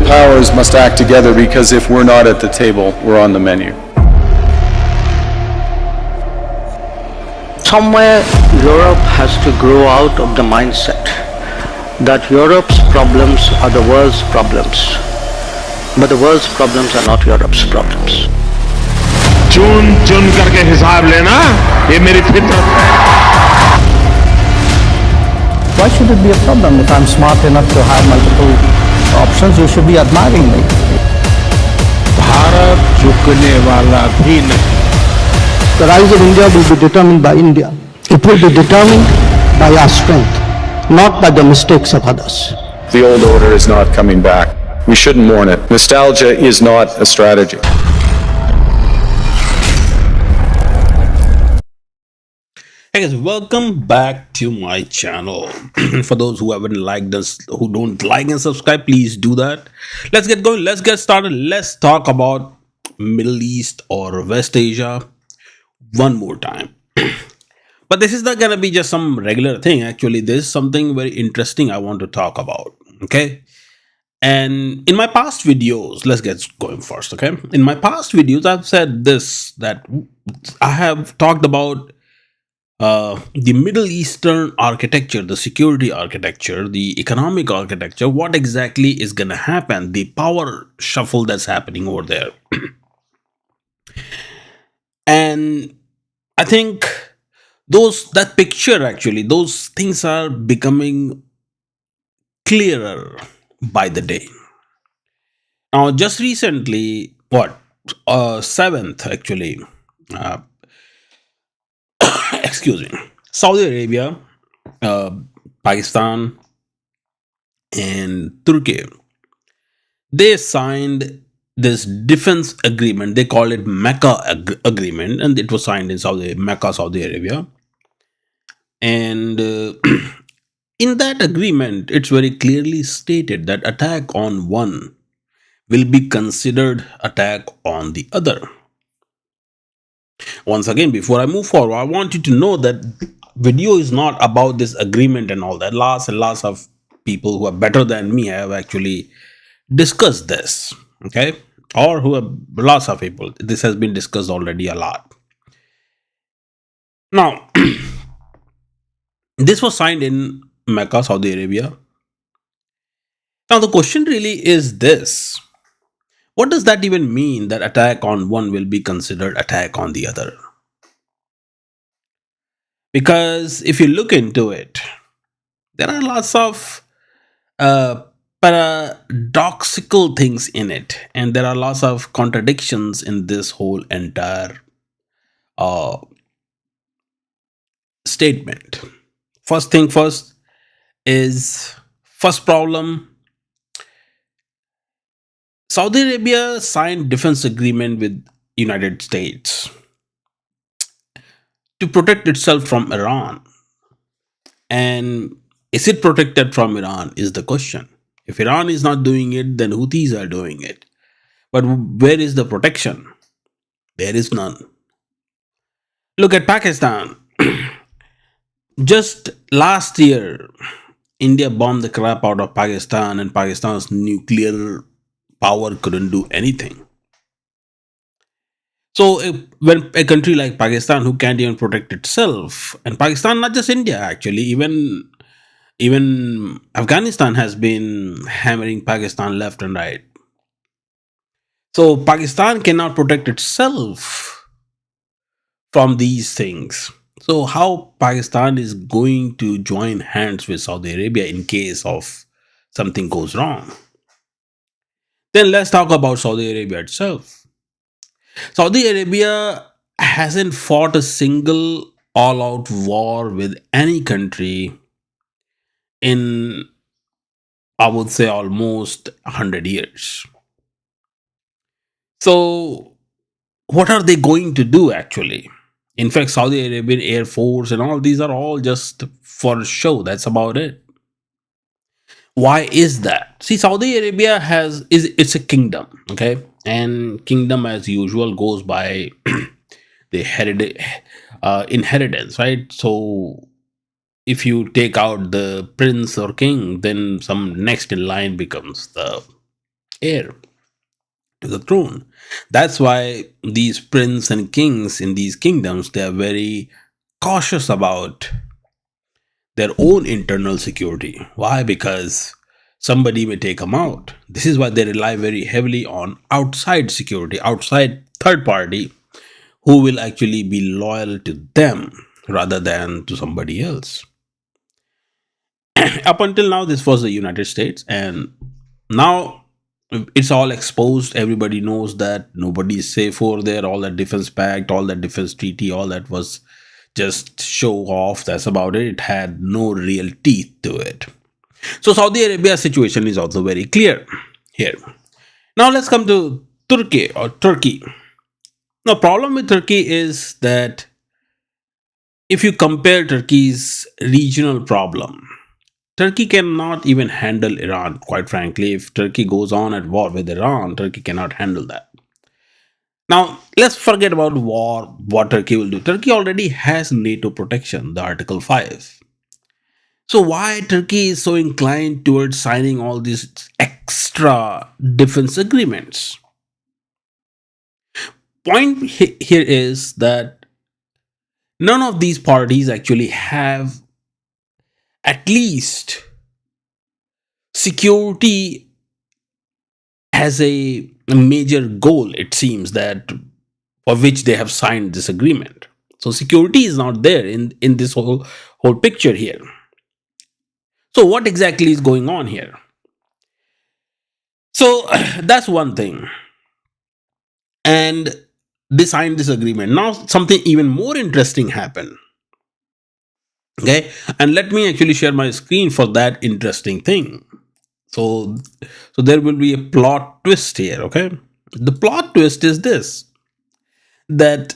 powers must act together, because if we're not at the table, we're on the menu. Somewhere Europe has to grow out of the mindset that Europe's problems are the world's problems, but the world's problems are not Europe's problems. चुन चुन करके हिसाब लेना ये मेरी फितरत है. Why should it be a problem? If I'm smart enough to have multiple options, you should be admiring me. Bharat झुकने वाला भी नहीं. The rise of India will be determined by India. It will be determined by our strength, not by the mistakes of others. The old order is not coming back. We shouldn't mourn it. Nostalgia is not a strategy. Hey guys, welcome back to my channel. For those who haven't liked us, who don't like and subscribe, please do that. Let's get going. Let's get started. Let's talk about Middle East or West Asia one more time. But this is not gonna be just some regular thing. Actually, there's something very interesting I want to talk about. Okay. And in my past videos, let's get going first. Okay. In my past videos, I've said this, that I have talked about the Middle Eastern architecture, the security architecture, the economic architecture, what exactly is going to happen, the power shuffle that's happening over there. And I think that picture, actually, those things are becoming clearer by the day. Now, just recently, 7th actually, excuse me, Saudi Arabia, Pakistan, and Turkey, they signed this defense agreement. They call it Mecca Agreement, and it was signed in Mecca, Saudi Arabia. And in that agreement, it's very clearly stated that attack on one will be considered attack on the other. Once again, before I move forward, I want you to know that video is not about this agreement and all that. Lots and lots of people who are better than me have actually discussed this, okay? Or who have lots of people. This has been discussed already a lot. Now, this was signed in Mecca, Saudi Arabia. Now, the question really is this. What does that even mean, that attack on one will be considered attack on the other? Because if you look into it, there are lots of paradoxical things in it, and there are lots of contradictions in this whole entire statement. First thing first is, first problem, Saudi Arabia signed defense agreement with United States to protect itself from Iran. And is it protected from Iran is the question. If Iran is not doing it, then Houthis are doing it. But where is the protection? There is none. Look at Pakistan. Just last year, India bombed the crap out of Pakistan, and Pakistan's nuclear power couldn't do anything. So when a country like Pakistan, who can't even protect itself, and Pakistan, not just India actually, even Afghanistan has been hammering Pakistan left and right. So Pakistan cannot protect itself from these things. So how Pakistan is going to join hands with Saudi Arabia in case of something goes wrong? Then let's talk about Saudi Arabia itself. Saudi Arabia hasn't fought a single all-out war with any country in, I would say, almost 100 years. So what are they going to do actually? In fact, Saudi Arabian Air Force and all these are all just for show. That's about it. Why is that? See, Saudi Arabia it's a kingdom, okay? And kingdom, as usual, goes by the inheritance, right? So if you take out the prince or king, then some next in line becomes the heir to the throne. That's why these prince and kings in these kingdoms, they are very cautious about their own internal security. Why? Because somebody may take them out. This is why they rely very heavily on outside security, outside third party who will actually be loyal to them rather than to somebody else. Up until now, this was the United States, and now it's all exposed. Everybody knows that nobody is safe over there. All that defense pact, all that defense treaty, all that was just show off. That's about it. It had no real teeth to it. So Saudi Arabia situation is also very clear here. Now let's come to Turkey or Turkey. The problem with Turkey is that if you compare Turkey's regional problem, Turkey cannot even handle Iran, quite frankly. If Turkey goes on at war with Iran, Turkey cannot handle that. Now, let's forget about war, what Turkey will do. Turkey already has NATO protection, the Article 5. So why Turkey is so inclined towards signing all these extra defense agreements? Point here is that none of these parties actually have at least security as a major goal, it seems, that for which they have signed this agreement. So security is not there in this whole picture here. So what exactly is going on here? So that's one thing. And they signed this agreement. Now something even more interesting happened. Okay, and let me actually share my screen for that interesting thing. So there will be a plot twist here. Okay, the plot twist is this: that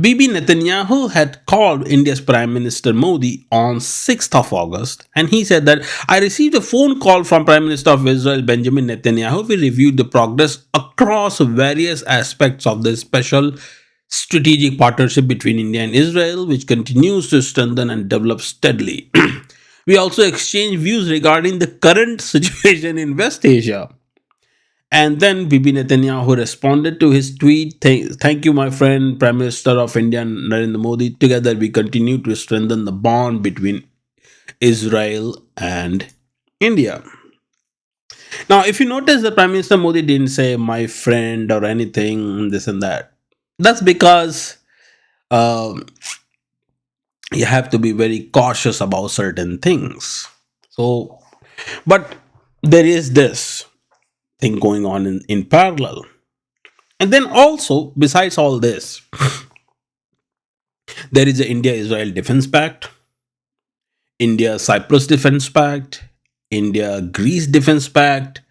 Bibi Netanyahu had called India's Prime Minister Modi on 6th of August, and he said that I received a phone call from Prime Minister of Israel Benjamin Netanyahu. We reviewed the progress across various aspects of the special strategic partnership between India and Israel, which continues to strengthen and develop steadily. We also exchanged views regarding the current situation in West Asia. And then Bibi Netanyahu responded to his tweet, Thank you, my friend, Prime Minister of India, Narendra Modi. Together we continue to strengthen the bond between Israel and India. Now, if you notice, the Prime Minister Modi didn't say my friend or anything, this and that. That's because you have to be very cautious about certain things. So, but there is this thing going on in parallel. And then also, besides all this, there is the India-Israel Defense Pact, India-Cyprus Defense Pact, India-Greece Defense Pact,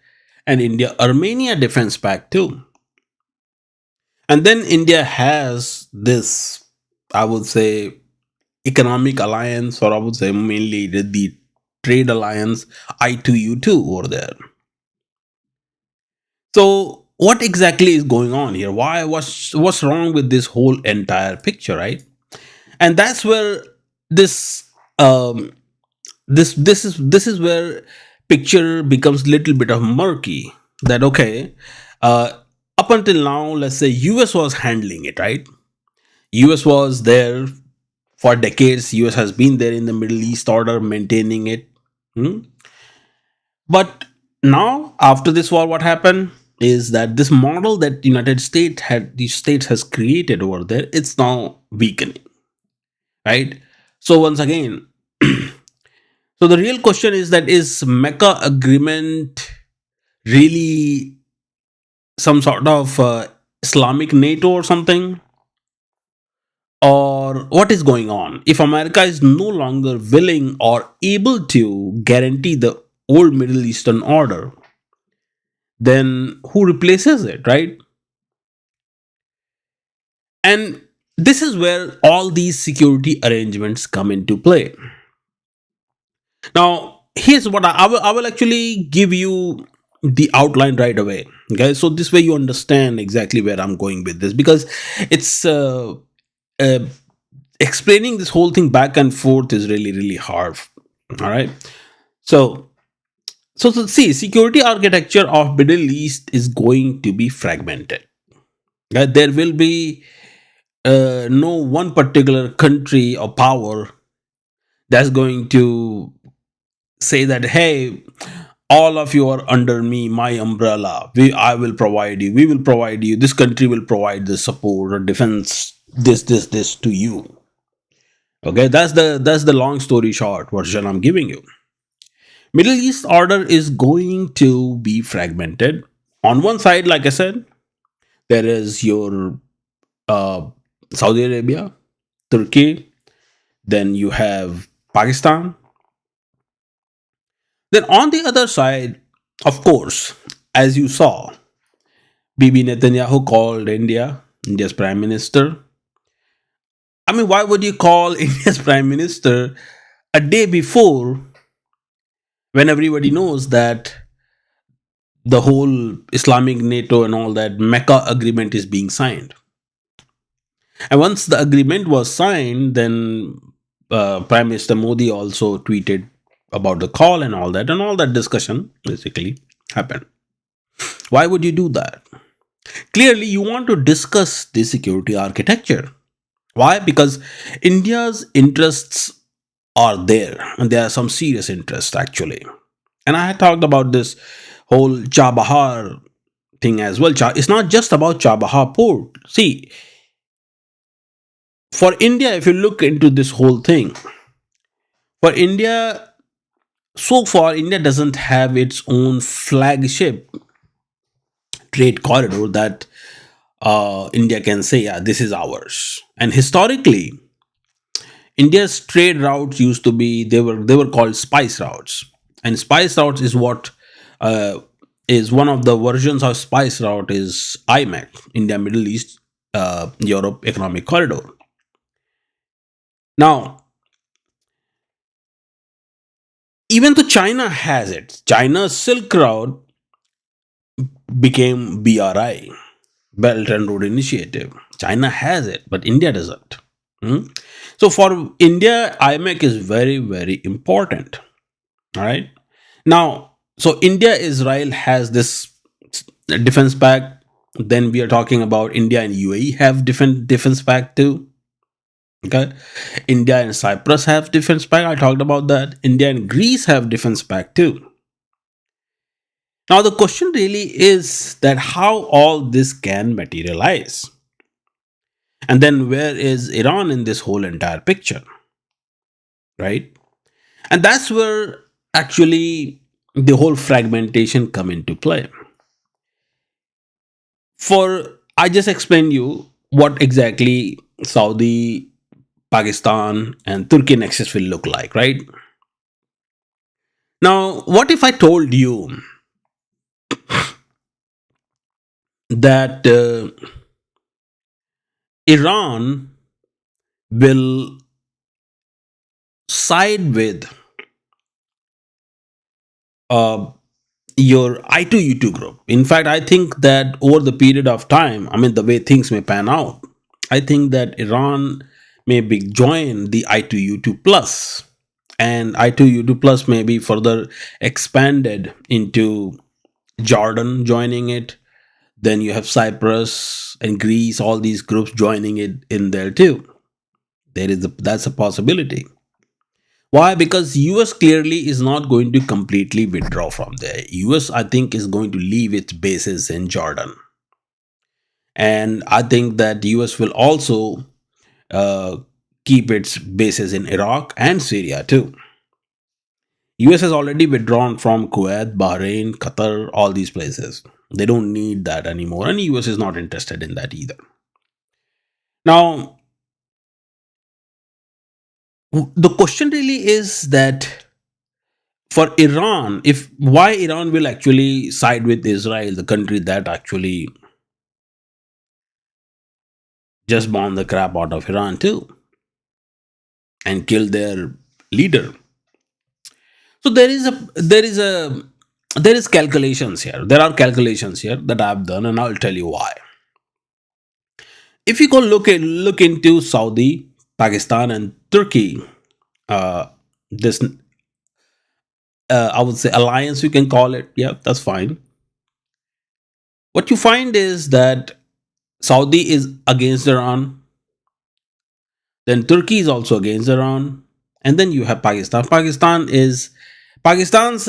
and India-Armenia Defense Pact too. And then India has this, I would say, economic alliance, or I would say mainly the trade alliance, I2U2 over there. So what exactly is going on here? What's wrong with this whole entire picture, right? And that's where this is where picture becomes little bit of murky. That okay, up until now, let's say US was handling it, right? US was there for decades. US has been there in the Middle East order, maintaining it. But now, after this war, what happened is that this model that these states has created over there, it's now weakening, right? So once again, so the real question is that is Mecca Agreement really some sort of Islamic NATO or something? Or what is going on? If America is no longer willing or able to guarantee the old Middle Eastern order, then who replaces it, right? And this is where all these security arrangements come into play. Now, here's what I will actually give you the outline right away. Okay, so this way you understand exactly where I'm going with this, because it's explaining this whole thing back and forth is really hard. All right, so So see, security architecture of Middle East is going to be fragmented. There will be no one particular country or power that's going to say that, hey, all of you are under me, my umbrella. I will provide you. We will provide you. This country will provide the support or defense. This to you. Okay, that's the long story short version I'm giving you. Middle East order is going to be fragmented. On one side, like I said, there is your uh, Saudi Arabia, Turkey. Then you have Pakistan. Then on the other side, of course, as you saw, Bibi Netanyahu called India's prime minister. I mean, why would you call India's prime minister a day before when everybody knows that the whole Islamic NATO and all that Mecca Agreement is being signed? And once the agreement was signed, then Prime Minister Modi also tweeted about the call and all that discussion basically happened. Why would you do that? Clearly, you want to discuss the security architecture. Why? Because India's interests are there, and there are some serious interests actually. And I had talked about this whole Chabahar thing as well. It's not just about Chabahar port. See, for India, if you look into this whole thing, for India, so far, India doesn't have its own flagship trade corridor that India can say, yeah, this is ours. And historically, India's trade routes used to be they were called spice routes, and spice routes is what is one of the versions of spice route is IMEC, India Middle East Europe Economic Corridor. Now, even though China has it, China's Silk Route became BRI, Belt and Road Initiative. China has it, but India doesn't. Hmm? So for India, IMEC is very, very important. All right. Now, so India, Israel has this defense pact. Then we are talking about India and UAE have different defense pact too. Okay. India and Cyprus have defense pact. I talked about that. India and Greece have defense pact too. Now the question really is that how all this can materialize. And then where is Iran in this whole entire picture? Right? And that's where actually the whole fragmentation come into play. For I just explained you what exactly Saudi, Pakistan, and Turkey nexus will look like, right? Now, what if I told you that Iran will side with uh, your I2U2 group? In fact, I think that over the period of time, I mean, the way things may pan out, I think that Iran may be join the I2U2 plus, and I2U2 plus may be further expanded into Jordan joining it. Then you have Cyprus and Greece, all these groups joining it in there too. That's a possibility. Why? Because US clearly is not going to completely withdraw from there. US, I think, is going to leave its bases in Jordan. And I think that US will also uh, keep its bases in Iraq and Syria too. US has already withdrawn from Kuwait, Bahrain, Qatar, all these places. They don't need that anymore, and US is not interested in that either. Now, the question really is that for Iran, if why Iran will actually side with Israel, the country that actually just bombed the crap out of Iran too and killed their leader. So there is calculations here. There are calculations here that I've done, and I'll tell you why. If you go look into Saudi, Pakistan, and Turkey, this I would say alliance, you can call it. Yeah, that's fine. What you find is that Saudi is against Iran, then Turkey is also against Iran, and then you have Pakistan. Pakistan's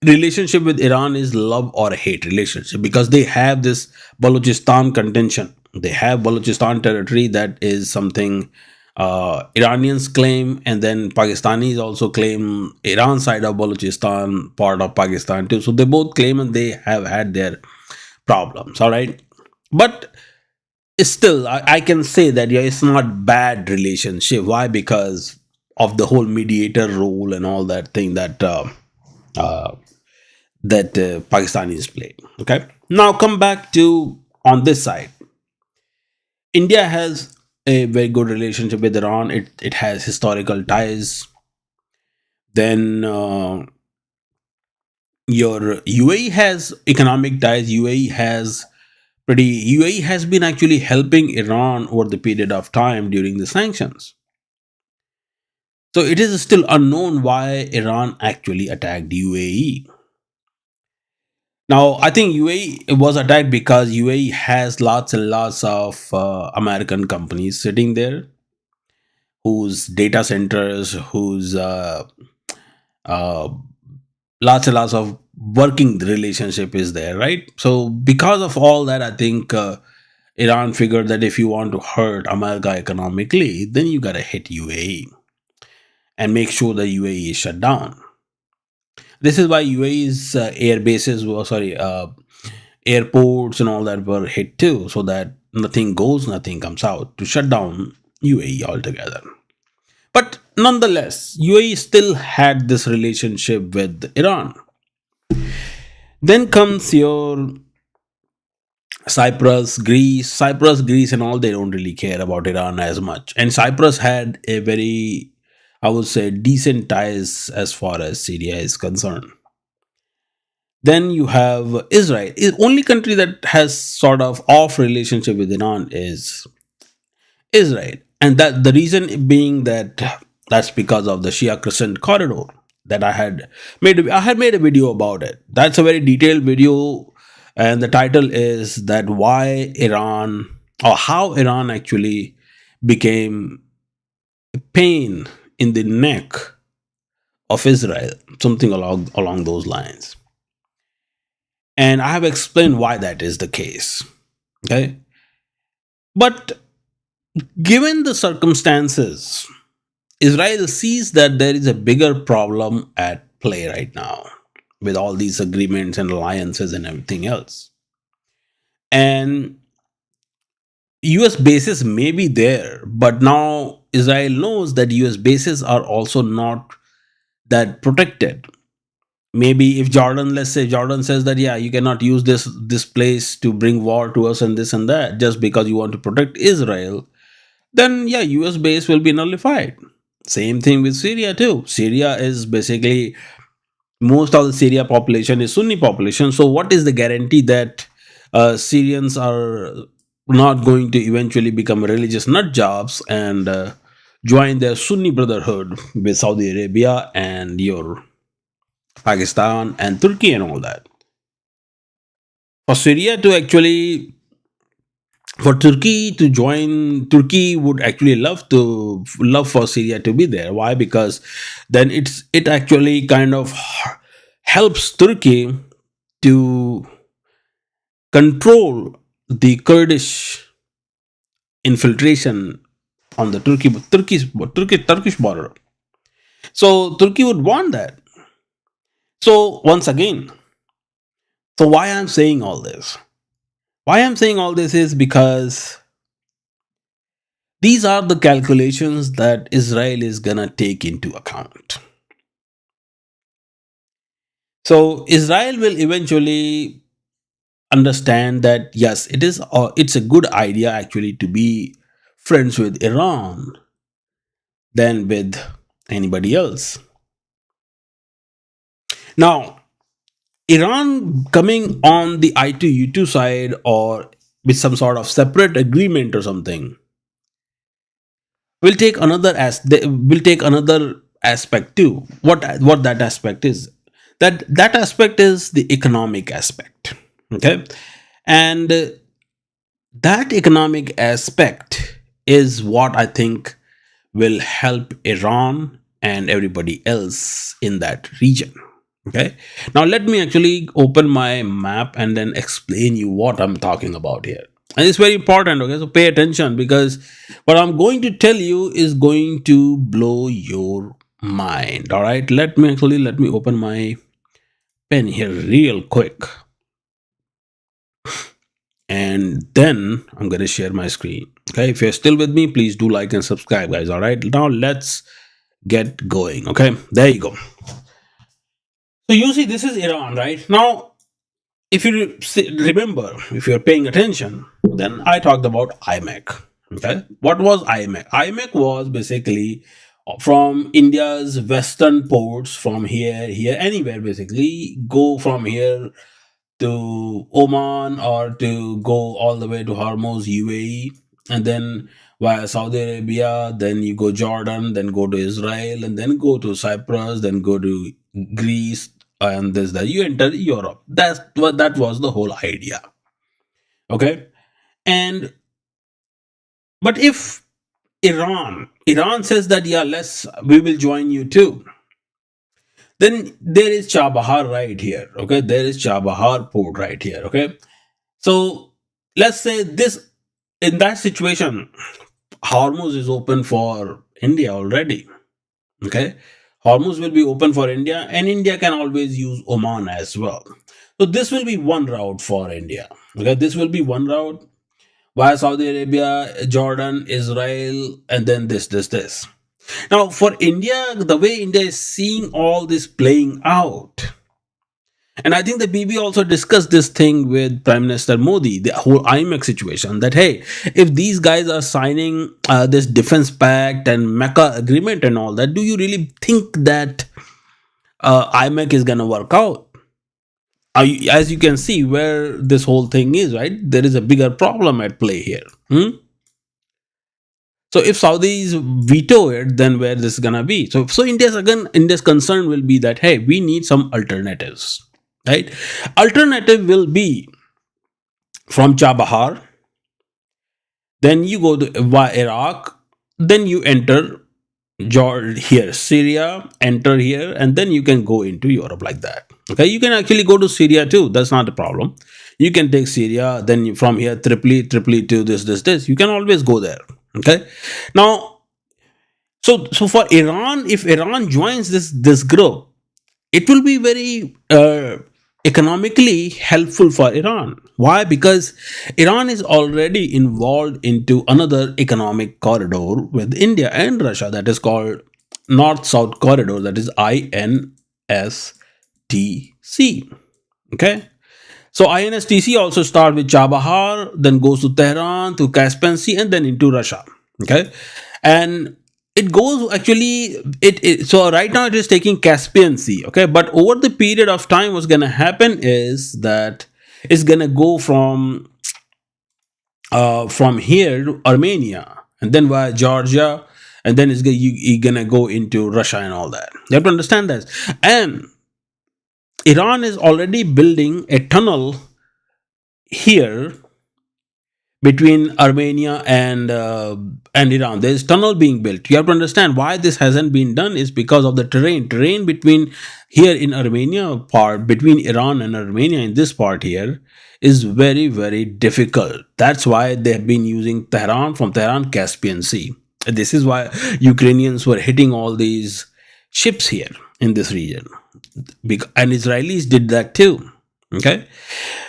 relationship with Iran is love or hate relationship because they have this Balochistan contention. They have Balochistan territory that is something Iranians claim, and then Pakistanis also claim Iran side of Balochistan, part of Pakistan too. So they both claim and they have had their problems. All right, but still, I can say that yeah, it's not bad relationship. Why? Because of the whole mediator role and all that thing that uh, Pakistanis play. Okay, now come back to on this side. India has a very good relationship with Iran. It has historical ties. Then your UAE has economic ties. UAE has been actually helping Iran over the period of time during the sanctions. So it is still unknown why Iran actually attacked UAE. Now, I think UAE was attacked because UAE has lots and lots of American companies sitting there, whose data centers, whose uh, lots and lots of working relationship is there, right? So because of all that, I think Iran figured that if you want to hurt America economically, then you gotta hit UAE and make sure the UAE is shut down. This is why UAE's air bases were sorry, airports and all that were hit too, so that nothing goes, nothing comes out to shut down UAE altogether. But nonetheless, UAE still had this relationship with Iran. Then comes your Cyprus, Greece, and all. They don't really care about Iran as much. And Cyprus had a very, I would say, decent ties as far as Syria is concerned. Then you have Israel. The only country that has sort of off relationship with Iran is Israel, and that the reason being that that's because of the Shia Crescent corridor that I had made. I had made a video about it. That's a very detailed video, and the title is that why Iran or how Iran actually became a pain in the neck of Israel, something along those lines. And I have explained why that is the case. Okay, but given the circumstances, Israel sees that there is a bigger problem at play right now with all these agreements and alliances and everything else. And US bases may be there, but now Israel knows that US bases are also not that protected. Maybe if Jordan, let's say Jordan says that yeah, you cannot use this place to bring war to us and this and that just because you want to protect Israel, then yeah, US base will be nullified. Same thing with Syria too. Syria is basically, most of the Syria population is Sunni population. So what is the guarantee that Syrians are not going to eventually become religious nut jobs and join their Sunni brotherhood with Saudi Arabia and your Pakistan and Turkey and all that? For Syria to actually, for Turkey to join, Turkey would actually love for Syria to be there. Why? Because then it actually kind of helps Turkey to control the Kurdish infiltration on the Turkish border. So Turkey would want that. So once again, so why I'm saying all this? Why I'm saying all this is because these are the calculations that Israel is gonna take into account. So Israel will eventually understand that yes, it's a good idea actually to be friends with Iran than with anybody else. Now, Iran coming on the I2U2 side or with some sort of separate agreement or something will take another aspect too. What that aspect is? That aspect is the economic aspect. Okay, and that economic aspect is what I think will help Iran and everybody else in that region. Okay, now let me actually open my map and then explain you what I'm talking about here. And it's very important, okay? So pay attention, because what I'm going to tell you is going to blow your mind. All right, let me open my pen here real quick, and then I'm going to share my screen. Okay, if you're still with me, please do like and subscribe, guys. All right, now let's get going. Okay, there you go. So you see, this is Iran, right? Now, if you remember, if you're paying attention, then I talked about IMEC. Okay, what was IMEC? IMEC was basically from India's western ports, from here, anywhere, basically go from here to Oman, or to go all the way to Hormuz, UAE, and then via Saudi Arabia, then you go Jordan, then go to Israel, and then go to Cyprus, then go to Greece, and this that you enter Europe. That was the whole idea. Okay, and but if Iran says that, yeah, we will join you too, then there is Chabahar right here. Okay, there is Chabahar port right here. Okay, so let's say this, in that situation, Hormuz is open for India already. Okay, Hormuz will be open for India, and India can always use Oman as well. So this will be one route for India. Okay, this will be one route via Saudi Arabia, Jordan, Israel, and then this. Now, for India, the way India is seeing all this playing out, and I think the BB also discussed this thing with Prime Minister Modi, the whole IMEC situation, that hey, if these guys are signing this defense pact and Mecca Agreement and all that, do you really think that IMEC is going to work out? As you can see where this whole thing is, right? There is a bigger problem at play here. So if Saudis veto it, then where this is gonna be? So India's concern will be that hey, we need some alternatives, right? Alternative will be from Chabahar, then you go to via Iraq, then you enter Jordan here, Syria, enter here, and then you can go into Europe like that. Okay, you can actually go to Syria too. That's not a problem. You can take Syria, then from here Tripoli to this. You can always go there. Okay, now, so for Iran, if Iran joins this group, it will be very economically helpful for Iran. Why? Because Iran is already involved into another economic corridor with India and Russia, that is called North-South Corridor, that is INSTC. Okay, so INSTC also starts with Chabahar, then goes to Tehran, to Caspian Sea, and then into Russia. Okay, and it goes actually so right now it is taking Caspian Sea. Okay, but over the period of time, what's going to happen is that it's going to go from here to Armenia, and then via Georgia, and then you're going to go into Russia and all that. You have to understand that. And Iran is already building a tunnel here between Armenia and Iran. There is tunnel being built. You have to understand why this hasn't been done is because of the terrain. Terrain between here in Armenia part, between Iran and Armenia in this part here, is very, very difficult. That's why they have been using Tehran, from Tehran, Caspian Sea. And this is why Ukrainians were hitting all these ships here in this region. And Israelis did that too. Okay,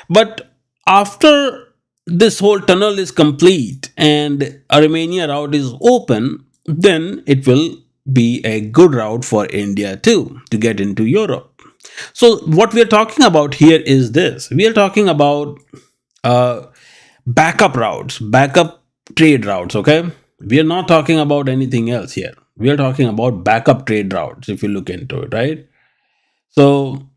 but after this whole tunnel is complete and Armenia route is open, then it will be a good route for India too to get into Europe. So what we are talking about here is this. We are talking about backup routes, backup trade routes. Okay, we are not talking about anything else here. We are talking about backup trade routes, if you look into it, right? So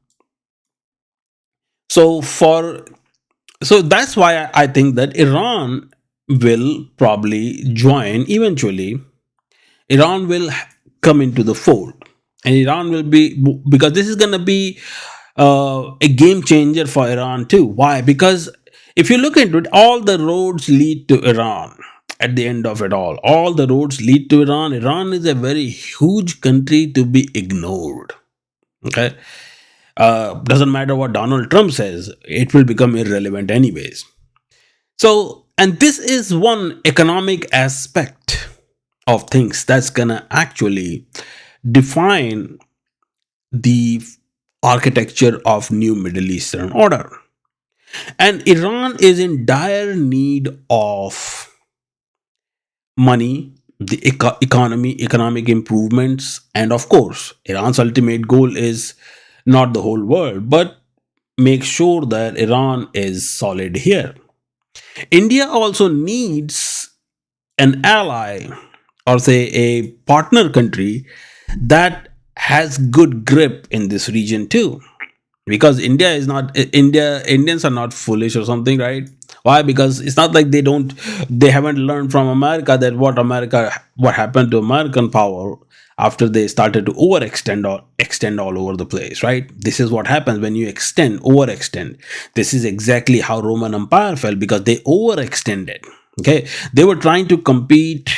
that's why I think that Iran will probably join eventually. Iran will come into the fold. And Iran will be, because this is going to be a game changer for Iran too. Why? Because if you look into it, all the roads lead to Iran. At the end of it all the roads lead to Iran. Iran is a very huge country to be ignored. Okay. Doesn't matter what Donald Trump says, it will become irrelevant anyways. So, and this is one economic aspect of things that's gonna actually define the architecture of new Middle Eastern order. And Iran is in dire need of money, the economic improvements, and of course, Iran's ultimate goal is not the whole world, but make sure that Iran is solid here. India also needs an ally, or say a partner country, that has good grip in this region too, because Indians are not foolish or something, right? Why? Because it's not like they haven't learned from America that what happened to American power after they started to extend all over the place, right? This is what happens when you overextend. This is exactly how Roman Empire fell, because they overextended. Okay, they were trying to compete.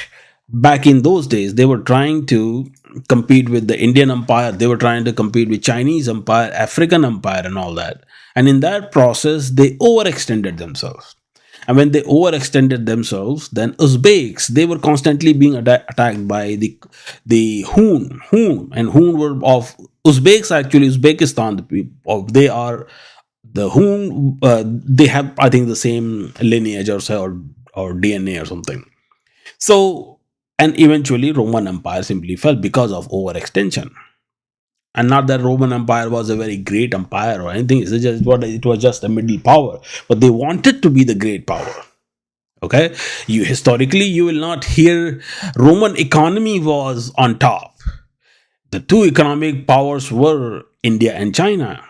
Back in those days, they were trying to compete with the Indian Empire, they were trying to compete with Chinese Empire, African Empire, and all that. And in that process, they overextended themselves. And when they overextended themselves, then Uzbeks, they were constantly being attacked by the Hun, and Hun were of Uzbeks. Actually, Uzbekistan, the people, they are the Hun. They have, I think, the same lineage or DNA or something. So, and eventually Roman Empire simply fell because of overextension. And not that Roman Empire was a very great empire or anything. It was just a middle power, but they wanted to be the great power. Okay, historically you will not hear Roman economy was on top. The two economic powers were India and China.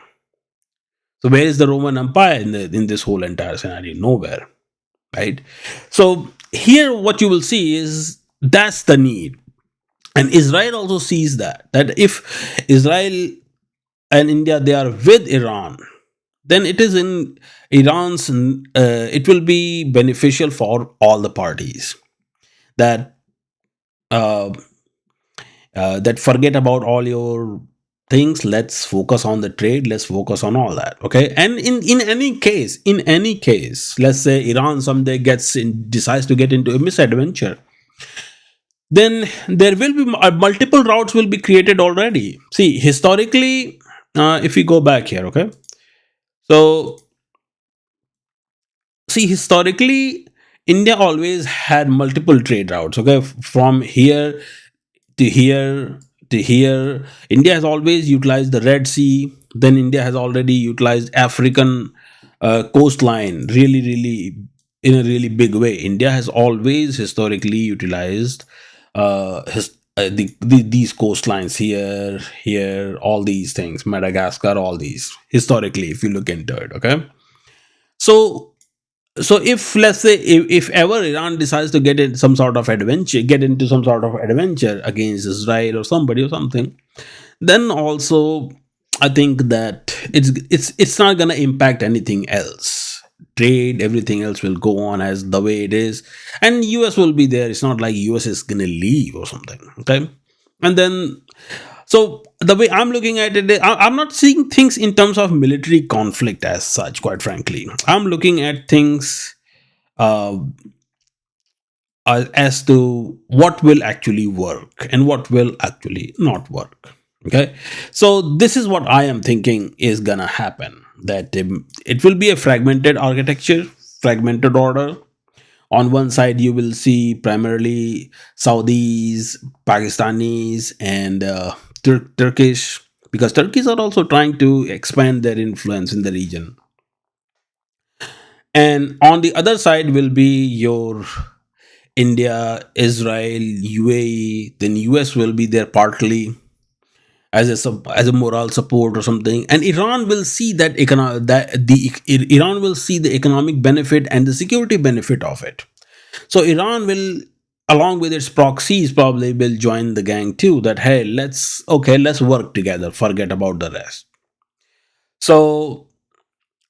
So where is the Roman Empire in this whole entire scenario? Nowhere, right? So here what you will see is that's the need. And Israel also sees that if Israel and India, they are with Iran, then it is in Iran's, it will be beneficial for all the parties, that that forget about all your things, let's focus on the trade, let's focus on all that. Okay, and in any case, let's say Iran someday decides to get into a misadventure, then there will be multiple routes will be created already. See, historically, if we go back here, okay, so see, historically, India always had multiple trade routes. Okay, from here to here to here, India has always utilized the Red Sea. Then India has already utilized African coastline really in a really big way. India has always historically utilized these coastlines here, all these things, Madagascar, all these, historically, if you look into it. Okay, so if, let's say, if ever Iran decides to get into some sort of adventure against Israel or somebody or something, then also I think that it's not gonna impact anything else. Trade, everything else will go on as the way it is, and US will be there. It's not like US is gonna leave or something. Okay, and then, so the way I'm looking at it, I'm not seeing things in terms of military conflict as such, quite frankly. I'm looking at things as to what will actually work and what will actually not work. Okay, so this is what I am thinking is gonna happen, that it will be a fragmented architecture, fragmented order. On one side you will see primarily Saudis, Pakistanis, and Turkish, because Turkish are also trying to expand their influence in the region. And on the other side will be your India, Israel, UAE, then US will be there partly as a moral support or something, and Iran will see that Iran will see the economic benefit and the security benefit of it. So Iran will along with its proxies probably will join the gang too, that hey, let's work together, forget about the rest. So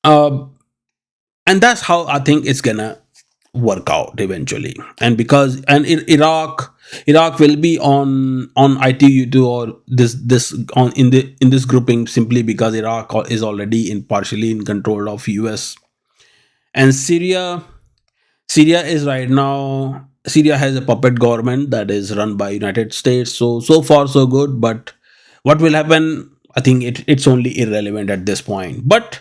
and that's how I think it's gonna work out eventually. And because Iraq will be on ITU2 or this on in this grouping, simply because Iraq is already in partially in control of US. And Syria is right now, Syria has a puppet government that is run by United States. So far so good, but what will happen, I think it's only irrelevant at this point. But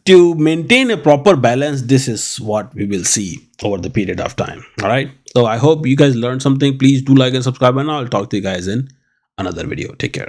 to maintain a proper balance, this is what we will see over the period of time. All right, so I hope you guys learned something. Please do like and subscribe, and I'll talk to you guys in another video. Take care.